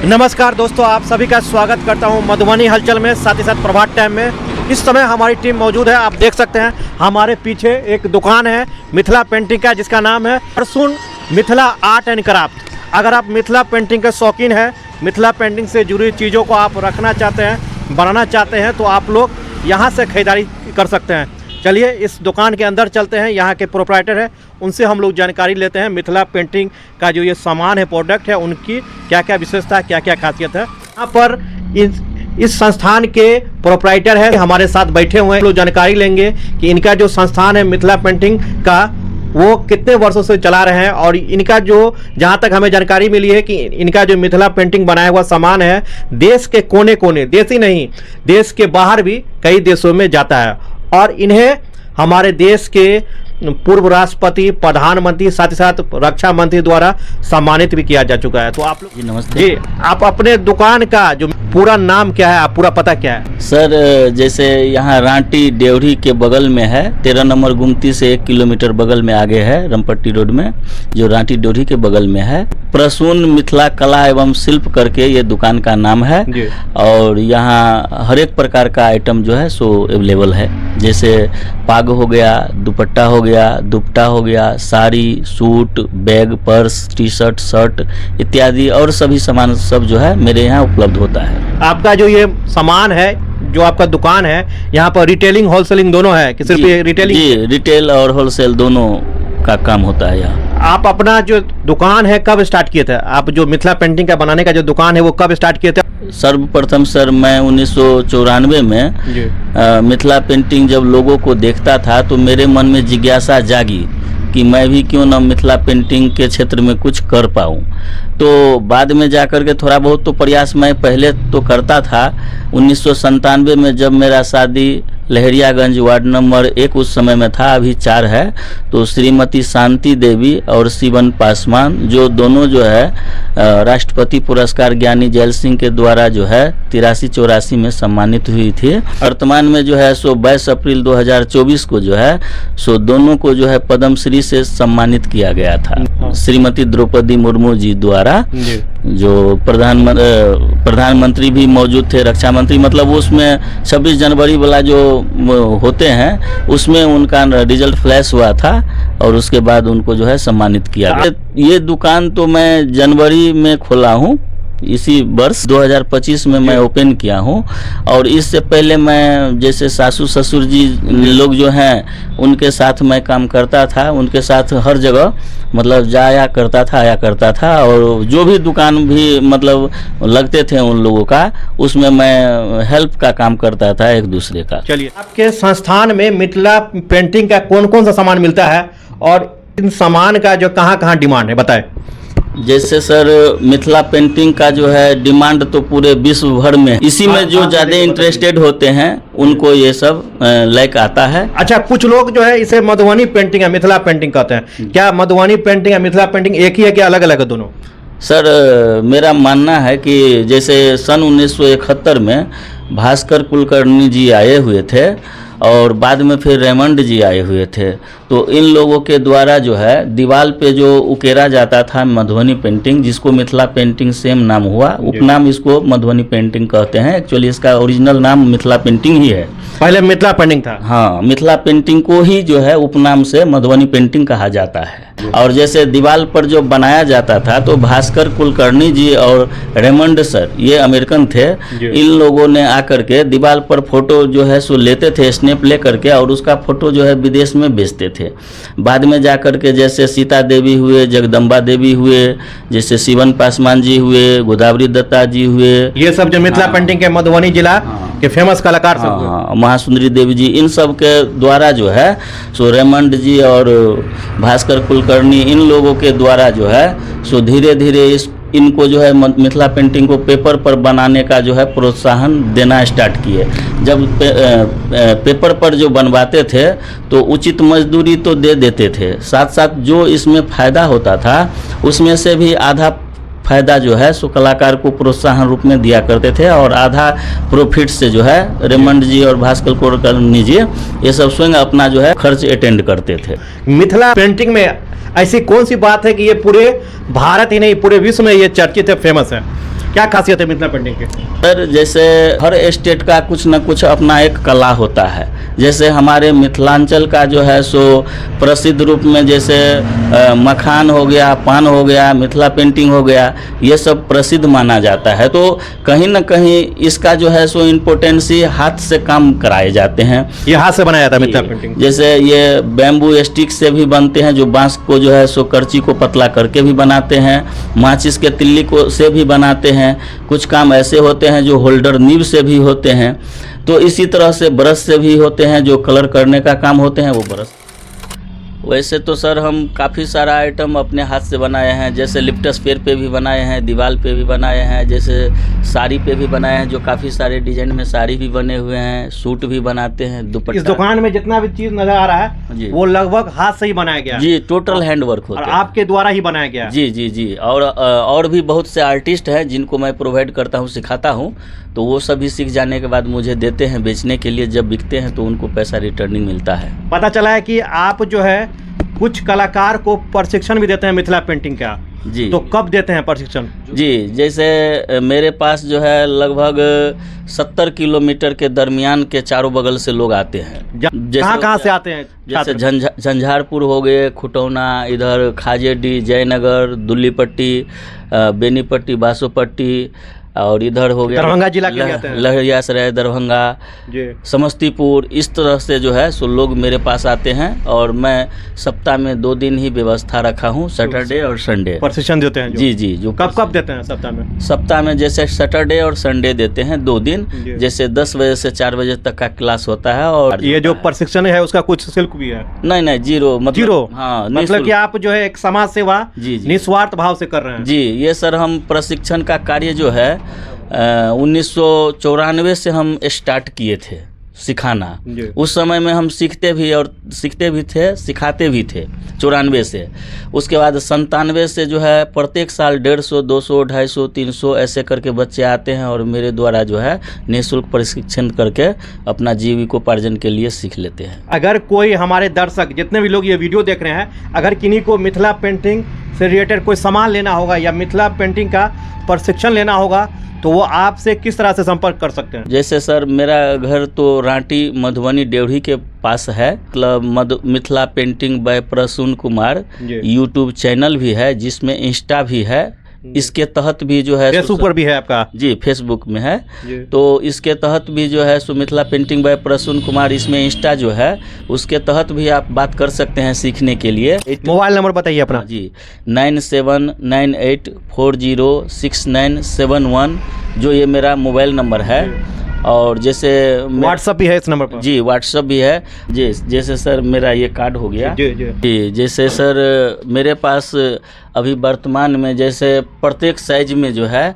नमस्कार दोस्तों, आप सभी का स्वागत करता हूं मधुबनी हलचल में, साथ ही साथ प्रभात टाइम में। इस समय हमारी टीम मौजूद है। आप देख सकते हैं हमारे पीछे एक दुकान है मिथिला पेंटिंग का, जिसका नाम है Prasoon Mithila art and craft. अगर आप मिथिला पेंटिंग के शौकीन हैं, मिथिला पेंटिंग से जुड़ी चीज़ों को आप रखना चाहते हैं, बनाना चाहते हैं, तो आप लोग यहाँ से खरीदारी कर सकते हैं। चलिए इस दुकान के अंदर चलते हैं। यहाँ के प्रोप्राइटर है, उनसे हम लोग जानकारी लेते हैं मिथिला पेंटिंग का जो ये सामान है, प्रोडक्ट है, उनकी क्या क्या विशेषता है, क्या क्या खासियत है। यहाँ पर इस संस्थान के प्रोप्राइटर है, हमारे साथ बैठे हुए हैं। लोग जानकारी लेंगे कि इनका जो संस्थान है मिथिला पेंटिंग का, वो कितने वर्षों से चला रहे हैं, और इनका जो जहाँ तक हमें जानकारी मिली है कि इनका जो मिथिला पेंटिंग बनाया हुआ सामान है, देश के कोने कोने, देश ही नहीं देश के बाहर भी कई देशों में जाता है। और इन्हें हमारे देश के पूर्व राष्ट्रपति, प्रधानमंत्री, साथ ही साथ रक्षा मंत्री द्वारा सम्मानित भी किया जा चुका है। तो आप लोग जी नमस्ते जी, आप अपने दुकान का जो पूरा नाम क्या है, आप पूरा पता क्या है? सर, जैसे यहाँ रांटी डेवरी के बगल में है, 13 नंबर गुमती से 1 किलोमीटर बगल में आगे है, रमपट्टी रोड में, जो रांटी डेवरी के बगल में है। परसून मिथिला कला एवं शिल्प करके ये दुकान का नाम है। और यहाँ हर एक प्रकार का आइटम जो है सो अवेलेबल है। जैसे पाग हो गया, दुपट्टा हो गया, दुपट्टा हो गया, sari, suit, bag, purse, T shirt, shirt इत्यादि और सभी सामान सब जो है मेरे यहाँ उपलब्ध होता है। आपका जो ये सामान है, जो आपका दुकान है, यहाँ पर रिटेलिंग होलसेलिंग दोनों है कि सिर्फ ये रिटेलिंग? जी, रिटेल और होलसेल दोनों का काम होता है यहाँ। आप अपना जो दुकान है कब स्टार्ट किए थे? आप जो मिथिला पेंटिंग का बनाने का जो दुकान है वो कब स्टार्ट किए थे? सर्वप्रथम सर मैं 1994 में मिथिला पेंटिंग जब लोगों को देखता था तो मेरे मन में जिज्ञासा जागी कि मैं भी क्यों ना मिथिला पेंटिंग के क्षेत्र में कुछ कर पाऊँ। तो बाद में जाकर के थोड़ा बहुत तो प्रयास मैं पहले तो करता था। 1997 में जब मेरा शादी लहरियागंज वार्ड नंबर 1 उस समय में था, अभी 4 है, तो श्रीमती शांति देवी और शिवन पासवान, जो दोनों जो है राष्ट्रपति पुरस्कार ज्ञानी जैल सिंह के द्वारा जो है 83-84 में सम्मानित हुई थी। वर्तमान में जो है सो 22 अप्रैल 2024 को जो है सो दोनों को जो है पद्मश्री से सम्मानित किया गया था श्रीमती द्रौपदी मुर्मू जी द्वारा, जो प्रधानमंत्री भी मौजूद थे, रक्षा मंत्री, मतलब उसमें 26 जनवरी वाला जो होते हैं उसमें उनका रिजल्ट फ्लैश हुआ था और उसके बाद उनको जो है सम्मानित किया गया। ये दुकान तो मैं जनवरी में खोला हूँ, इसी वर्ष 2025 में मैं ओपन किया हूँ। और इससे पहले मैं जैसे सासू ससुर जी लोग जो हैं उनके साथ मैं काम करता था, उनके साथ हर जगह मतलब जाया करता था, आया करता था, और जो भी दुकान भी मतलब लगते थे उन लोगों का, उसमें मैं हेल्प का काम करता था एक दूसरे का। चलिए, आपके संस्थान में मिथिला पेंटिंग का कौन कौन सा सामान मिलता है और इन सामान का जो कहाँ कहाँ डिमांड है, बताएं। जैसे सर मिथिला पेंटिंग का जो है डिमांड तो पूरे विश्व भर में, इसी में जो ज़्यादा इंटरेस्टेड होते हैं उनको ये सब लाइक आता है। अच्छा, कुछ लोग जो है इसे मधुबनी पेंटिंग या मिथिला पेंटिंग कहते हैं। क्या मधुबनी पेंटिंग या मिथिला पेंटिंग एक ही है, क्या अलग अलग है दोनों? सर मेरा मानना है कि जैसे सन 1971 में भास्कर कुलकर्णी जी आए हुए थे और बाद में फिर रेमंड जी आए हुए थे, तो इन लोगों के द्वारा जो है दीवार पे जो उकेरा जाता था मधुबनी पेंटिंग, जिसको मिथिला पेंटिंग सेम नाम हुआ, उपनाम इसको मधुबनी पेंटिंग कहते हैं। एक्चुअली इसका ओरिजिनल नाम मिथिला पेंटिंग ही है, पहले मिथिला पेंटिंग था। हाँ, मिथिला पेंटिंग को ही जो है उपनाम से मधुबनी पेंटिंग कहा जाता है। और जैसे दीवार पर जो बनाया जाता था तो भास्कर कुलकर्णी जी और रेमंड सर, ये अमेरिकन थे, इन लोगों ने आकर के दीवार पर फोटो जो है सो लेते थे, स्नैप ले करके, और उसका फोटो जो है विदेश में बेचते थे। बाद में जाकर के जैसे सीता देवी हुए, जगदम्बा देवी हुए, जैसे शिवन पासवान जी हुए, गोदावरी दत्ता जी हुए, ये सब जो मिथिला पेंटिंग के मधुबनी जिला के फेमस कलाकार सब, महासुंदरी देवी जी, इन सब के द्वारा जो है सो रेमंड जी और भास्कर कुलकर्णी, इन लोगों के द्वारा जो है सो धीरे धीरे इनको जो है मिथिला पेंटिंग को पेपर पर बनाने का जो है प्रोत्साहन देना स्टार्ट किए। जब पेपर पर जो बनवाते थे तो उचित मजदूरी तो दे देते थे, साथ साथ जो इसमें फ़ायदा होता था उसमें से भी आधा फायदा जो है सो कलाकार को प्रोत्साहन रूप में दिया करते थे, और आधा प्रॉफिट से जो है रेमंड जी और भास्कर कुलकर्णी जी ये सब स्वयं अपना जो है खर्च अटेंड करते थे। मिथिला पेंटिंग में ऐसी कौन सी बात है कि ये पूरे भारत ही नहीं पूरे विश्व में ये चर्चित है, फेमस है? क्या खासियत है मिथिला पेंटिंग की? सर जैसे हर स्टेट का कुछ न कुछ अपना एक कला होता है। जैसे हमारे मिथिलांचल का जो है सो प्रसिद्ध रूप में जैसे मखान हो गया, पान हो गया, मिथिला पेंटिंग हो गया, ये सब प्रसिद्ध माना जाता है। तो कहीं न कहीं इसका जो है सो इम्पोर्टेंस ही हाथ से काम कराए जाते हैं। ये हाथ से बनाया जाता है मिथिला पेंटिंग? जैसे ये बैम्बू स्टिक से भी बनते हैं, जो बांस को जो है सो करची को पतला करके भी बनाते हैं, माचिस के तिल्ली को से भी बनाते हैं। कुछ काम ऐसे होते हैं जो होल्डर नीब से भी होते हैं। तो इसी तरह से ब्रश से भी होते हैं, जो कलर करने का काम होते हैं वो ब्रश। वैसे तो सर हम काफ़ी सारा आइटम अपने हाथ से बनाए हैं, जैसे लिप्टस पेड़ पे भी बनाए हैं, दीवार पे भी बनाए हैं, जैसे साड़ी पे भी बनाए हैं, जो काफ़ी सारे डिजाइन में साड़ी भी बने हुए हैं, सूट भी बनाते हैं, दुपट्टा। इस दुकान में जितना भी चीज नजर आ रहा है वो लगभग हाथ से ही बनाया गया है? जी, टोटल हैंड वर्क होता है, आपके द्वारा ही बनाया गया है? जी जी जी। और भी बहुत से आर्टिस्ट हैं जिनको मैं प्रोवाइड करता हूँ, सिखाता हूँ, तो वो सभी सीख जाने के बाद मुझे देते हैं बेचने के लिए। जब बिकते हैं तो उनको पैसा रिटर्निंग मिलता है। पता चला है कि आप जो है कुछ कलाकार को प्रशिक्षण भी देते हैं मिथिला पेंटिंग का? जी। तो कब देते हैं प्रशिक्षण? जी, जैसे मेरे पास जो है लगभग 70 किलोमीटर के दरमियान के चारों बगल से लोग आते हैं। कहाँ से आते हैं? जैसे झंझारपुर हो गए, खुटौना, इधर खाजेडी, जयनगर, दुल्लीपट्टी, बेनीपट्टी, बासोपट्टी, और इधर हो गया दरभंगा जिला के आते हैं, लहरियासराय, दरभंगा, समस्तीपुर। इस तरह से जो है सो लोग मेरे पास आते हैं, और मैं सप्ताह में 2 दिन ही व्यवस्था रखा हूँ, सैटरडे और संडे प्रशिक्षण देते हैं? जी जी। जो कब देते हैं सप्ताह में? सप्ताह में जैसे सैटरडे और संडे देते हैं 2 दिन, जैसे 10 बजे से 4 बजे तक का क्लास होता है। और ये जो प्रशिक्षण है उसका कुछ शुल्क भी है? नहीं, जीरो। मतलब जीरो? हाँ, मतलब कि आप जो है एक समाज सेवा निस्वार्थ भाव से कर रहे हैं? जी, ये सर हम प्रशिक्षण का कार्य जो है 1994 से हम स्टार्ट किए थे सिखाना। उस समय में हम सीखते भी थे, सिखाते भी थे 94 से। उसके बाद 97 से जो है प्रत्येक साल 150, 200, 250, 300 ऐसे करके बच्चे आते हैं, और मेरे द्वारा जो है निःशुल्क प्रशिक्षण करके अपना जीविकोपार्जन के लिए सीख लेते हैं। अगर कोई हमारे दर्शक जितने भी लोग ये वीडियो देख रहे हैं, अगर किन्हीं को मिथिला पेंटिंग से रिलेटेड कोई सामान लेना होगा या मिथिला पेंटिंग का प्रशिक्षण लेना होगा, तो वो आपसे किस तरह से संपर्क कर सकते हैं? जैसे सर मेरा घर तो रांटी मधुबनी डेवढ़ी के पास है। मतलब Mithila painting by Prasoon Kumar YouTube channel भी है, जिसमें इंस्टा भी है। इसके तहत भी जो है फेसबुक पर भी है आपका? जी, फेसबुक में है। तो इसके तहत भी जो है मिथिला पेंटिंग बाय प्रसून कुमार, इसमें इंस्टा जो है उसके तहत भी आप बात कर सकते हैं सीखने के लिए। मोबाइल नंबर बताइए अपना। जी, 9798406971, जो ये मेरा मोबाइल नंबर है। और जैसे व्हाट्सअप भी है इस नंबर पर? जी, व्हाट्सअप भी है। जी, जैसे सर मेरा ये कार्ड हो गया। जी, जैसे सर मेरे पास अभी वर्तमान में जैसे प्रत्येक साइज में जो है,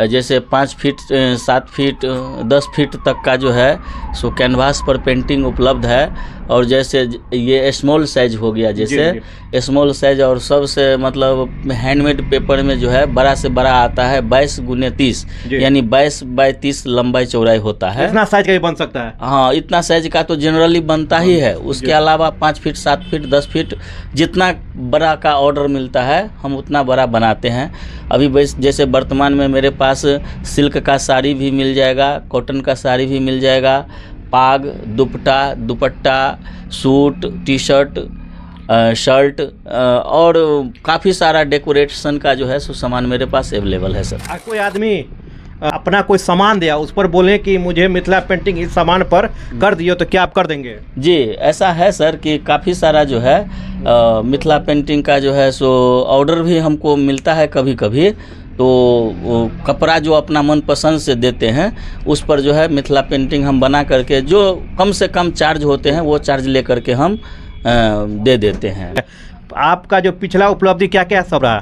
जैसे 5 फीट, 7 फीट, 10 फीट तक का जो है सो कैनवास पर पेंटिंग उपलब्ध है। और जैसे ये स्मॉल साइज हो गया, जैसे स्मॉल साइज, और सबसे मतलब हैंडमेड पेपर में जो है बड़ा से बड़ा आता है 22 × 30, यानी 22 बाय 30 लंबाई चौड़ाई होता है। इतना साइज का भी बन सकता है? हाँ, इतना साइज का तो जनरली बनता ही है। उसके अलावा 5 फीट, 7 फीट, 10 फीट, जितना बड़ा का ऑर्डर मिलता है हम उतना बड़ा बनाते हैं। अभी जैसे वर्तमान में मेरे पास सिल्क का साड़ी भी मिल जाएगा, कॉटन का साड़ी भी मिल जाएगा, पाग, दुपट्टा, सूट, टी शर्ट, शर्ट, और काफ़ी सारा डेकोरेशन का जो है सो सामान मेरे पास अवेलेबल है सर। कोई आदमी अपना कोई सामान दिया, उस पर बोले कि मुझे मिथिला पेंटिंग इस सामान पर कर दियो, तो क्या आप कर देंगे? जी, ऐसा है सर कि काफ़ी सारा जो है मिथिला पेंटिंग का जो है सो ऑर्डर भी हमको मिलता है कभी कभी। तो कपड़ा जो अपना मनपसंद से देते हैं, उस पर जो है मिथिला पेंटिंग हम बना करके, जो कम से कम चार्ज होते हैं वो चार्ज ले करके हम दे देते हैं। आपका जो पिछला उपलब्धि क्या क्या सब रहा?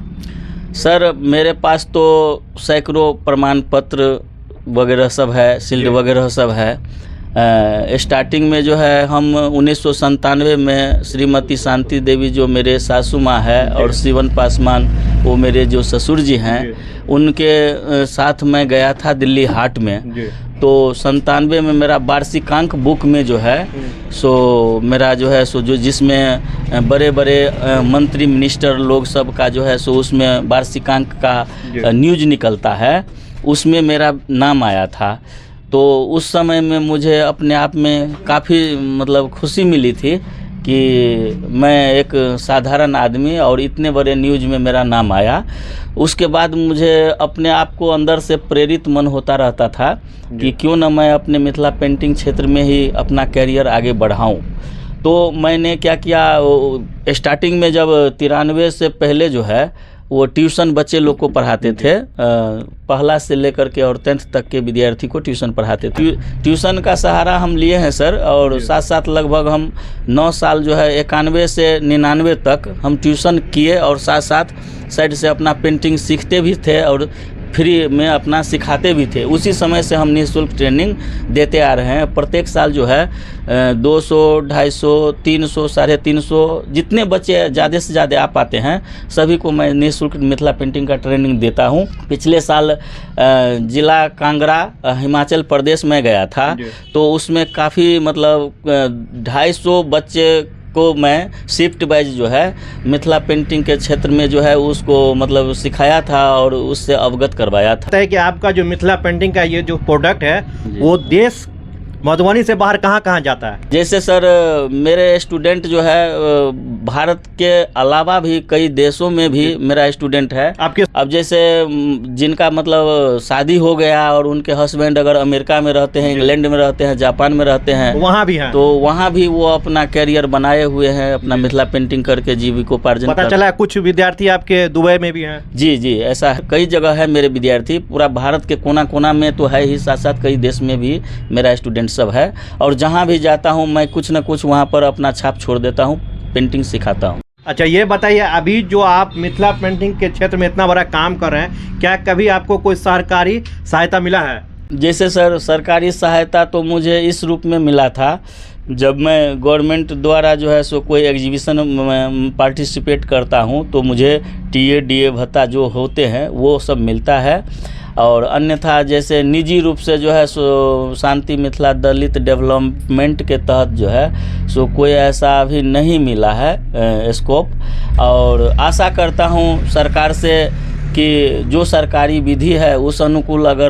सर मेरे पास तो सैकड़ों प्रमाण पत्र वगैरह सब है, शील्ड वगैरह सब है। स्टार्टिंग में जो है हम 1997 में श्रीमती शांति देवी जो मेरे सासू माँ है, और शिवन पासवान वो मेरे जो ससुर जी हैं, उनके साथ मैं गया था दिल्ली हाट में। तो 97 में मेरा वार्षिकांक बुक में जो है सो मेरा जो है सो जो जिसमें बड़े बड़े मंत्री मिनिस्टर लोग सब का जो है सो उसमें वार्षिकांक का न्यूज निकलता है। उसमें मेरा नाम आया था। तो उस समय में मुझे अपने आप में काफ़ी मतलब खुशी मिली थी कि मैं एक साधारण आदमी और इतने बड़े न्यूज़ में मेरा नाम आया। उसके बाद मुझे अपने आप को अंदर से प्रेरित मन होता रहता था कि क्यों न मैं अपने मिथिला पेंटिंग क्षेत्र में ही अपना कैरियर आगे बढ़ाऊं। तो मैंने क्या किया, स्टार्टिंग में जब 93 से पहले जो है वो ट्यूशन बच्चे लोग को पढ़ाते थे, पहला से लेकर के और 10th तक के विद्यार्थी को ट्यूशन पढ़ाते थे। ट्यूशन का सहारा हम लिए हैं सर, और साथ साथ लगभग हम 9 साल जो है 91 से 99 तक हम ट्यूशन किए, और साथ साथ साइड से अपना पेंटिंग सीखते भी थे और फ्री में अपना सिखाते भी थे। उसी समय से हम निःशुल्क ट्रेनिंग देते आ रहे हैं। प्रत्येक साल जो है 200, 250, 300, 350 जितने बच्चे ज़्यादा से ज़्यादा आ पाते हैं सभी को मैं निःशुल्क मिथिला पेंटिंग का ट्रेनिंग देता हूं। पिछले साल जिला कांगड़ा हिमाचल प्रदेश में गया था, तो उसमें काफ़ी मतलब 250 बच्चे को मैं शिफ्ट वाइज जो है मिथिला पेंटिंग के क्षेत्र में जो है उसको मतलब सिखाया था और उससे अवगत करवाया था। है कि आपका जो मिथिला पेंटिंग का ये जो प्रोडक्ट है वो देश मधुबनी से बाहर कहाँ कहाँ जाता है? जैसे सर मेरे स्टूडेंट जो है भारत के अलावा भी कई देशों में भी मेरा स्टूडेंट है। आपके अब जैसे जिनका मतलब शादी हो गया और उनके हस्बैंड अगर अमेरिका में रहते हैं, इंग्लैंड में रहते हैं, जापान में रहते हैं, वहाँ भी हैं, तो वहाँ भी वो अपना कैरियर बनाए हुए हैं, अपना मिथिला पेंटिंग करके जीविकोपार्जन। पता चला कुछ विद्यार्थी आपके दुबई में भी हैं? जी जी, ऐसा कई जगह है मेरे विद्यार्थी, पूरा भारत के कोना कोना में तो है ही, साथ साथ कई देश में भी मेरा स्टूडेंट सब है। और जहाँ भी जाता हूँ मैं कुछ न कुछ वहाँ पर अपना छाप छोड़ देता हूँ, पेंटिंग सिखाता हूँ। अच्छा, ये बताइए अभी जो आप मिथिला पेंटिंग के क्षेत्र में इतना बड़ा काम कर रहे हैं, क्या कभी आपको कोई सरकारी सहायता मिला है? जैसे सर सरकारी सहायता तो मुझे इस रूप में मिला था, जब मैं गवर्नमेंट द्वारा जो है सो कोई एग्जीबिशन में पार्टिसिपेट करता हूँ तो मुझे टीए डीए भत्ता जो होते हैं वो सब मिलता है। और अन्यथा जैसे निजी रूप से जो है सो शांति मिथिला दलित डेवलपमेंट के तहत जो है सो कोई ऐसा अभी नहीं मिला है स्कोप। और आशा करता हूँ सरकार से कि जो सरकारी विधि है उस अनुकूल अगर